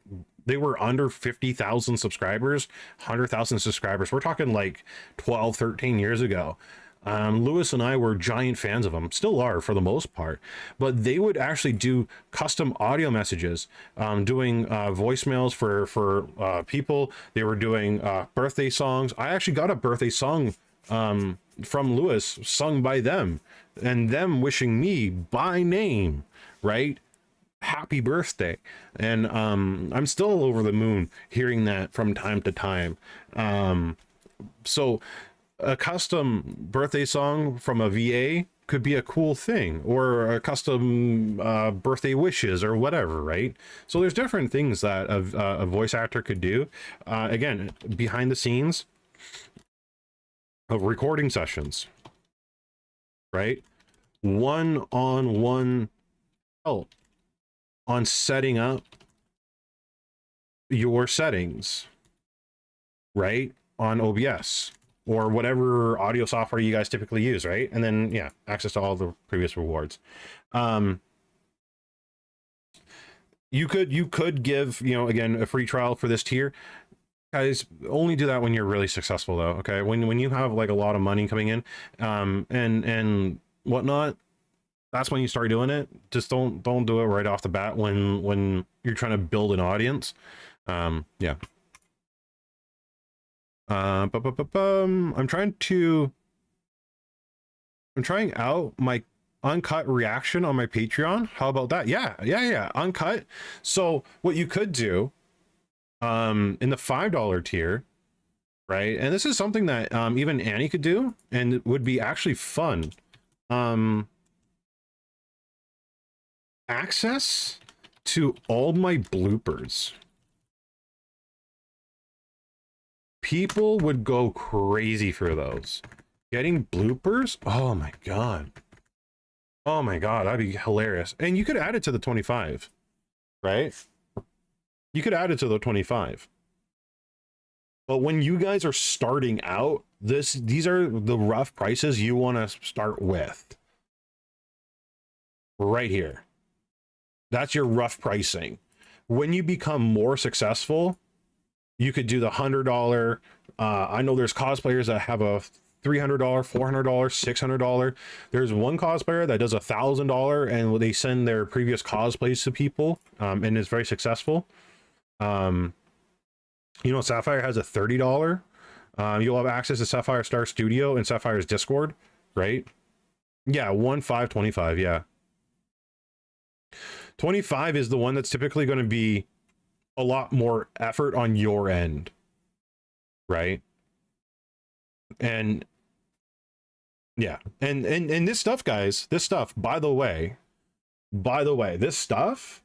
they were under 50,000 subscribers, 100,000 subscribers, we're talking like 12, 13 years ago. Lewis and I were giant fans of them, still are for the most part, but they would actually do custom audio messages, doing voicemails for people. They were doing birthday songs. I actually got a birthday song from Lewis sung by them, and them wishing me by name, right? Happy birthday. And I'm still over the moon hearing that from time to time. So a custom birthday song from a VA could be a cool thing, or a custom birthday wishes or whatever, right? So there's different things that a voice actor could do. Again, behind the scenes of recording sessions, right? One-on-one help on setting up your settings, right? On OBS or whatever audio software you guys typically use, right? And then, yeah, access to all the previous rewards. You could give, you know, again, a free trial for this tier. Guys, only do that when you're really successful, though. Okay, when you have like a lot of money coming in, and whatnot, that's when you start doing it. Just don't do it right off the bat when you're trying to build an audience. Yeah. I'm trying out my uncut reaction on my Patreon. How about that? Yeah, uncut. So what you could do in the $5 tier, right? And this is something that even Annie could do, and it would be actually fun. Access to all my bloopers. People would go crazy for those. Getting bloopers? Oh my god. Oh my god, that'd be hilarious. And you could add it to the 25, right? You could add it to the 25. But when you guys are starting out, these are the rough prices you want to start with. Right here. That's your rough pricing. When you become more successful, you could do the $100. I know there's cosplayers that have a $300, $400, $600. There's one cosplayer that does $1,000, and they send their previous cosplays to people, and it's very successful. You know, Sapphire has a $30. You'll have access to Sapphire Star Studio and Sapphire's Discord, right? Yeah, 1,525. Yeah. 25 is the one that's typically going to be a lot more effort on your end, right? And yeah, and this stuff, guys, this stuff, by the way, this stuff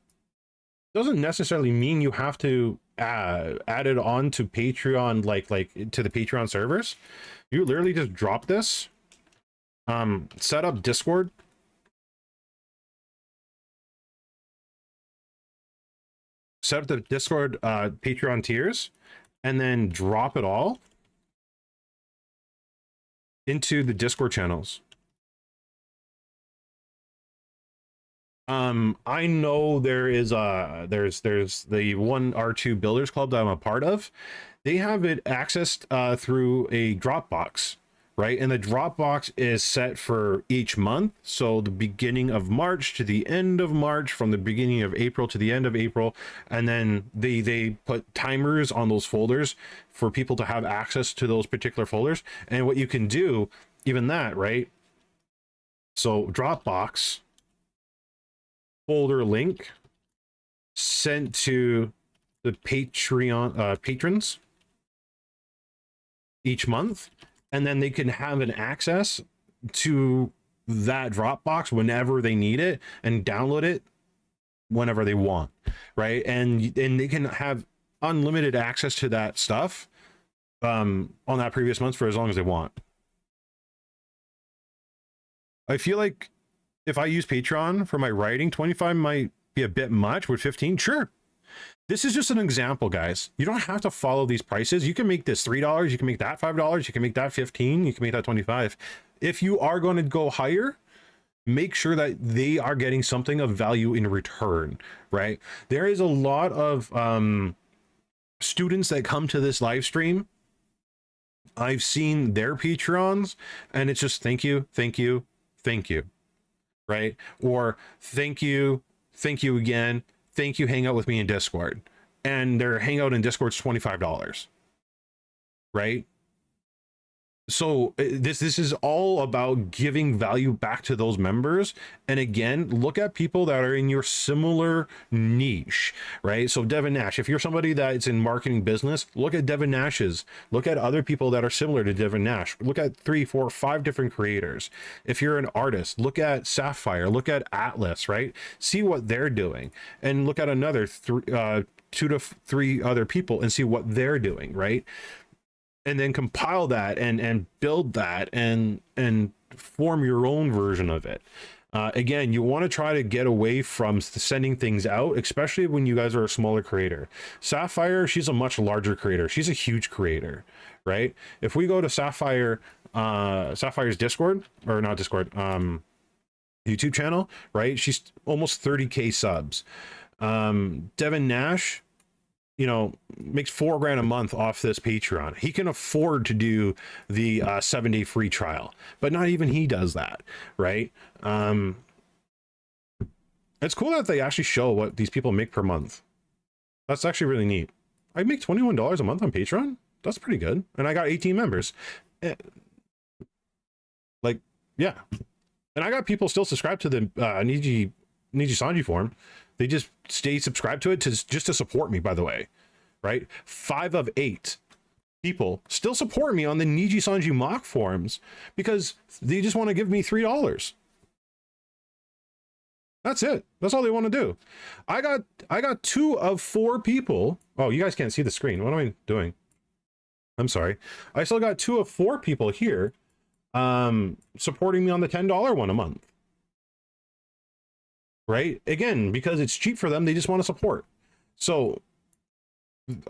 doesn't necessarily mean you have to add it on to Patreon, like to the Patreon servers. You literally just drop this, set up Discord, set up the Discord Patreon tiers, and then drop it all into the Discord channels. I know there is there's the 1R2 Builders Club that I'm a part of. They have it accessed through a Dropbox, right? And the Dropbox is set for each month. So the beginning of March to the end of March, from the beginning of April to the end of April. And then they put timers on those folders for people to have access to those particular folders. And what you can do, even that, right? So Dropbox folder link sent to the Patreon patrons each month, and then they can have an access to that Dropbox whenever they need it and download it whenever they want, right? And they can have unlimited access to that stuff on that previous month for as long as they want. I feel like if I use Patreon for my writing, 25 might be a bit much. With 15, sure. This is just an example, guys. You don't have to follow these prices. You can make this $3, you can make that $5, you can make that 15, you can make that 25. If you are going to go higher, make sure that they are getting something of value in return, right? There is a lot of students that come to this live stream I've seen their Patreons and it's just thank you, thank you, thank you, right? Or thank you again, thank you, hang out with me in Discord. And their hangout in Discord's $25, right? So this is all about giving value back to those members. And again, look at people that are in your similar niche, right? So Devin Nash, if you're somebody that's in marketing business, look at Devin Nash's, look at other people that are similar to Devin Nash, look at 3, 4, 5 different creators. If you're an artist, look at Sapphire, look at Atlas, right? See what they're doing, and look at another 2 to 3 other people and see what they're doing, right? And then compile that and build that and form your own version of it. Again, you want to try to get away from sending things out, especially when you guys are a smaller creator. Sapphire, she's a much larger creator. She's a huge creator, right? If we go to Sapphire's Discord, or not Discord, YouTube channel, right? She's almost 30K subs. Devin Nash, you know, makes $4,000 a month off this Patreon. He can afford to do the 7-day free trial, but not even he does that, right? It's cool that they actually show what these people make per month. That's actually really neat. I make $21 a month on Patreon. That's pretty good. And I got 18 members. Like, yeah. And I got people still subscribed to the Niji Sanji forum. They just stay subscribed to it just to support me, by the way, right? 5 of 8 people still support me on the Niji Sanji mock forums because they just want to give me $3. That's it. That's all they want to do. I got 2 of 4 people. Oh, you guys can't see the screen. What am I doing? I'm sorry. I still got 2 of 4 people here supporting me on the $10 one a month. Right? Again, because it's cheap for them, they just want to support. So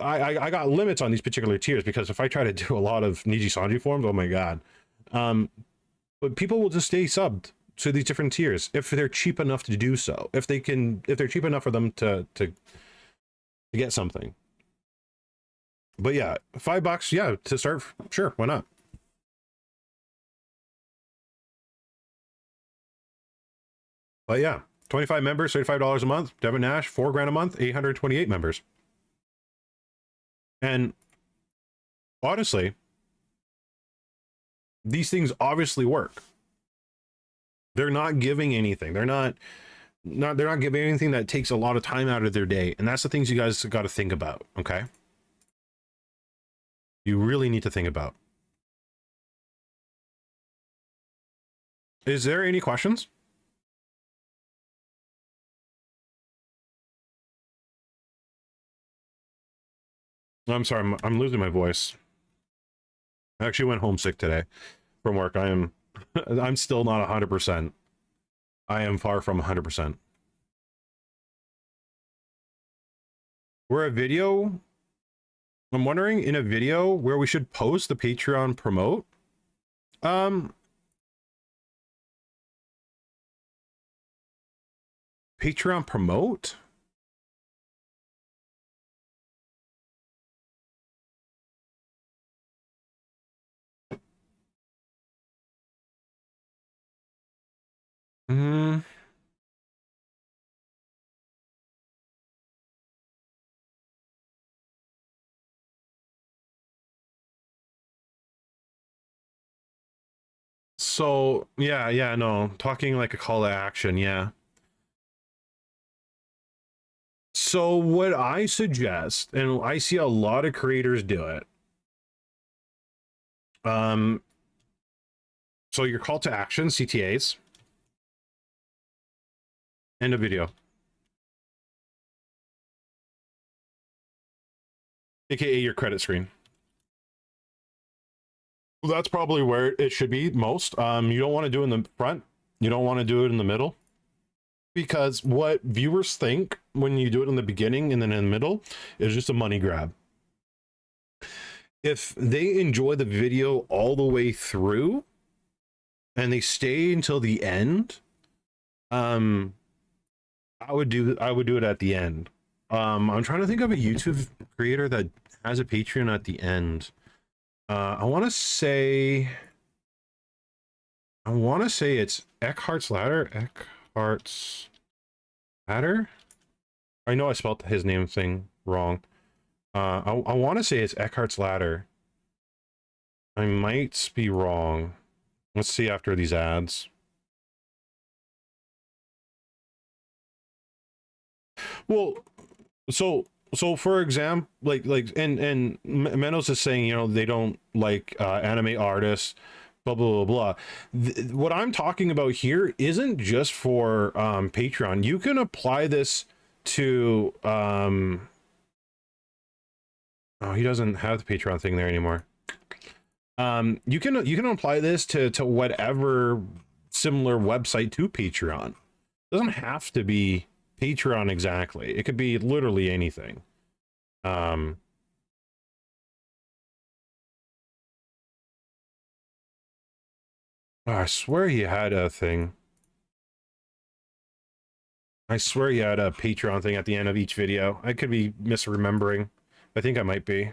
I got limits on these particular tiers because if I try to do a lot of Niji Sanji forms, oh my god. But people will just stay subbed to these different tiers if they're cheap enough to do so. If they're cheap enough for them to get something. But yeah, $5, yeah, to start, sure, why not? But yeah. 25 members, $35 a month. Devin Nash, $4,000 a month, 828 members. And honestly, these things obviously work. They're not giving anything. They're not giving anything that takes a lot of time out of their day. And that's the things you guys got to think about, okay? You really need to think about. Is there any questions? I'm sorry, I'm losing my voice. I actually went homesick today from work. I'm still not 100%. I am far from 100%. We're a video. I'm wondering in a video where we should post the Patreon promote. Patreon promote? So yeah, no, talking like a call to action, yeah. So what I suggest, and I see a lot of creators do it. So your call to action, CTAs, end of video. AKA your credit screen. That's probably where it should be most. You don't want to do it in the front. You don't want to do it in the middle. Because what viewers think when you do it in the beginning and then in the middle is just a money grab. If they enjoy the video all the way through and they stay until the end, I would do it at the end. I'm trying to think of a YouTube creator that has a Patreon at the end. I want to say it's Eckhart's Ladder. Eckhart's Ladder. I know I spelled his name thing wrong. I want to say it's Eckhart's Ladder. I might be wrong. Let's see after these ads. Well, so for example, and Menos is saying, you know, they don't like anime artists, blah blah blah blah. What I'm talking about here isn't just for Patreon. You can apply this to oh, he doesn't have the Patreon thing there anymore. You can apply this to whatever similar website to Patreon. It doesn't have to be Patreon exactly. It could be literally anything. I swear he had a thing. I swear he had a Patreon thing at the end of each video. I could be misremembering. I think I might be.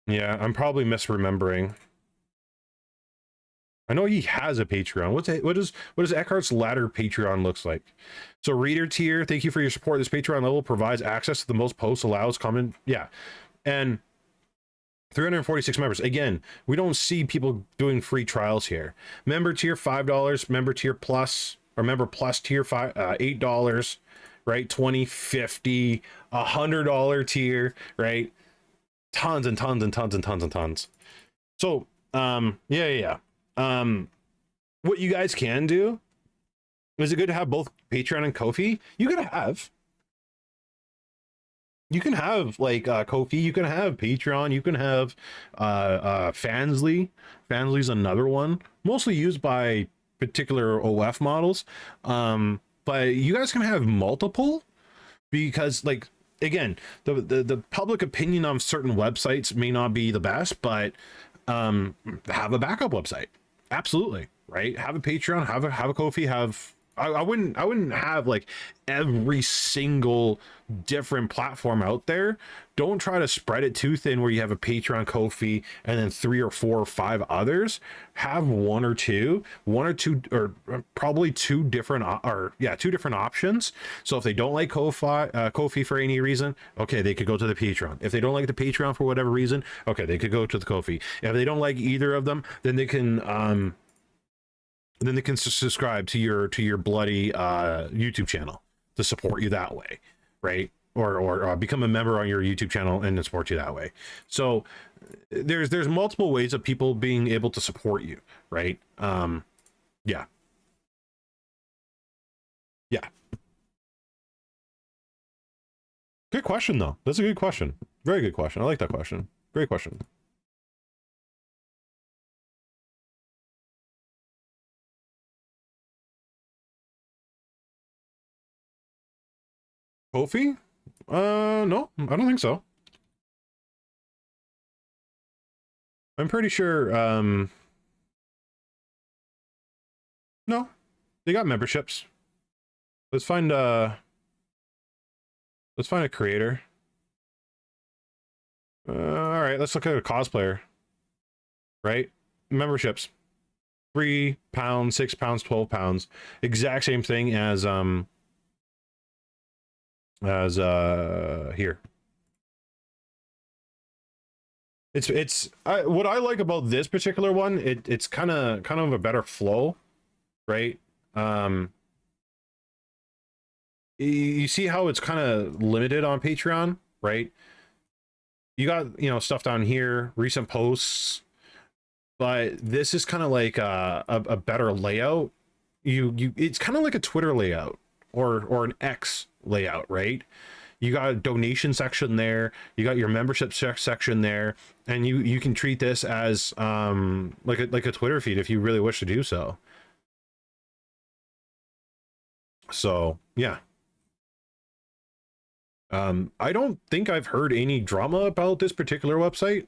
Yeah, I'm probably misremembering. I know he has a Patreon. What does Eckhart's Ladder Patreon looks like? So reader tier, thank you for your support. This Patreon level provides access to the most posts, allows comment. Yeah. And 346 members. Again, we don't see people doing free trials here. Member tier $5, member tier plus, or member plus tier $8, right? 20, 50, $100 tier, right? Tons and tons and tons and tons and tons. So yeah. What you guys can do, is it good to have both Patreon and Ko-fi? You can have like Ko-fi, you can have Patreon, you can have Fansly. Fansly's another one, mostly used by particular OF models. But you guys can have multiple, because like, again, the public opinion on certain websites may not be the best, but have a backup website. Absolutely, right? Have a Patreon, have a Ko-fi, I wouldn't have like every single different platform out there. Don't try to spread it too thin where you have a Patreon, Ko-fi, and then 3 or 4 or 5 others. Have one or two, or probably two different options. So if they don't like Ko-fi for any reason, okay, they could go to the Patreon. If they don't like the Patreon for whatever reason, okay, they could go to the Ko-fi. If they don't like either of them, then they can subscribe to your bloody YouTube channel to support you that way, right? Or become a member on your YouTube channel and support you that way. So there's multiple ways of people being able to support you, right? Yeah. Good question though. That's a good question. Very good question. I like that question. Great question. Ko-fi? No, I don't think so. I'm pretty sure, no, they got memberships. Let's find a creator. All right, let's look at a cosplayer, right? Memberships, £3, £6, £12, exact same thing as here. It's what I like about this particular one, it's kind of a better flow, right? You see how it's kind of limited on Patreon, right? You got, you know, stuff down here, recent posts, but this is kind of like a better layout. It's kind of like a Twitter layout or an X layout, right? You got a donation section there, you got your membership section there, and you can treat this as like a Twitter feed if you really wish to do so. So yeah. I don't think I've heard any drama about this particular website.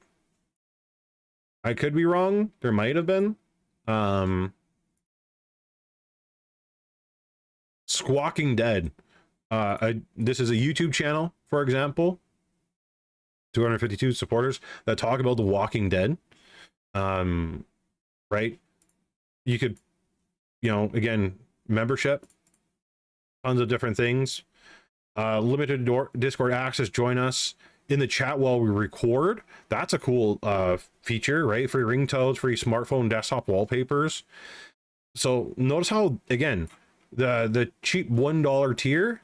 I could be wrong. There might have been. Squawking Dead. This is a YouTube channel, for example, 252 supporters that talk about The Walking Dead. Right? You could, you know, again, membership, tons of different things. Limited Discord access, join us in the chat while we record. That's a cool feature, right? Free ringtones, free smartphone desktop wallpapers. So notice how, again, the cheap $1 tier,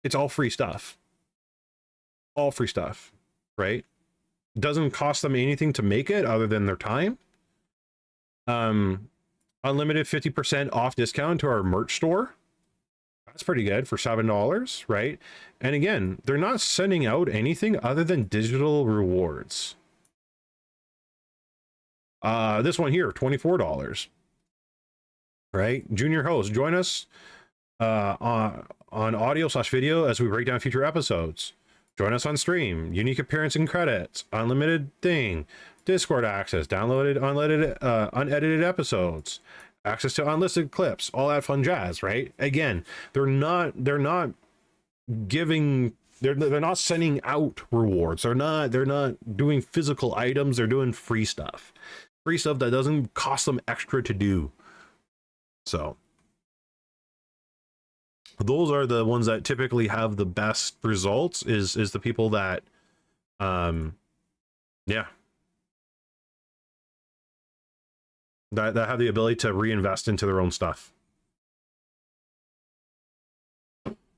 it's all free stuff. All free stuff, right? Doesn't cost them anything to make it other than their time. Unlimited 50% off discount to our merch store. That's pretty good for $7, right? And again, they're not sending out anything other than digital rewards. This one here, $24, right? Junior host, join us on audio/video as we break down future episodes. Join us on stream, unique appearance and credits, unlimited thing, Discord access, downloaded unedited episodes, access to unlisted clips, all that fun jazz, right? Again, they're not sending out rewards. They're not doing physical items. They're doing free stuff that doesn't cost them extra to do. So those are the ones that typically have the best results, is the people that that have the ability to reinvest into their own stuff.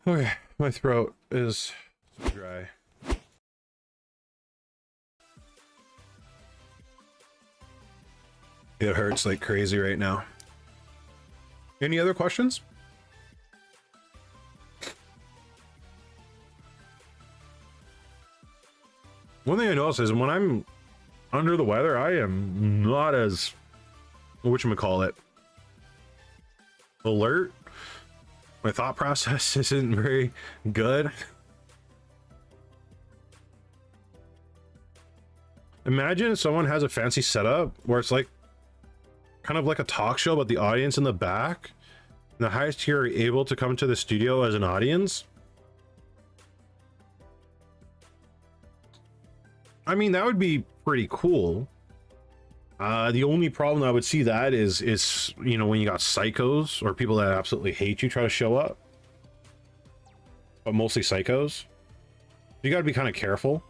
Okay, my throat is so dry. It hurts like crazy right now. Any other questions? One thing I notice is when I'm under the weather, I am not as, whatchamacallit, alert. My thought process isn't very good. Imagine if someone has a fancy setup where it's like kind of like a talk show, but the audience in the back, and the highest tier are able to come to the studio as an audience. I mean, that would be pretty cool. The only problem I would see that is, you know, when you got psychos or people that absolutely hate you try to show up, but mostly psychos. You got to be kind of careful.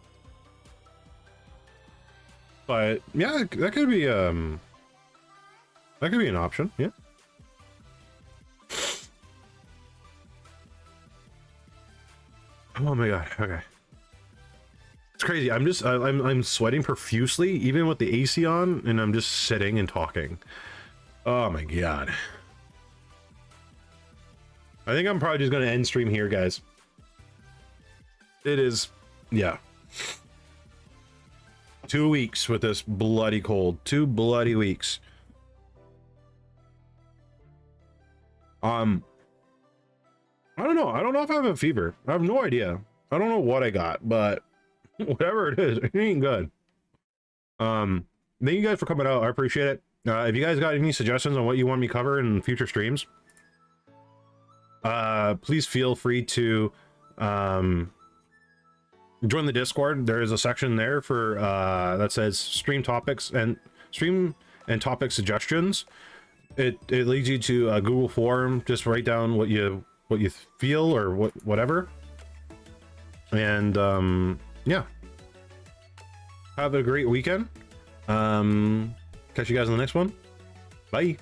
But yeah, that could be an option. Yeah. Oh my god. Okay. It's crazy. I'm sweating profusely even with the AC on, and I'm just sitting and talking. Oh my god. I think I'm probably just going to end stream here, guys. It is, yeah. 2 weeks with this bloody cold. 2 bloody weeks. I don't know. I don't know if I have a fever. I have no idea. I don't know what I got, but whatever it is, it ain't good. Thank you guys for coming out. I appreciate it. If you guys got any suggestions on what you want me to cover in future streams, please feel free to join the Discord. There is a section there for that says stream topics and topic suggestions. It leads you to a Google form. Just write down what you feel or whatever, and yeah, have a great weekend. Catch you guys on the next one. Bye.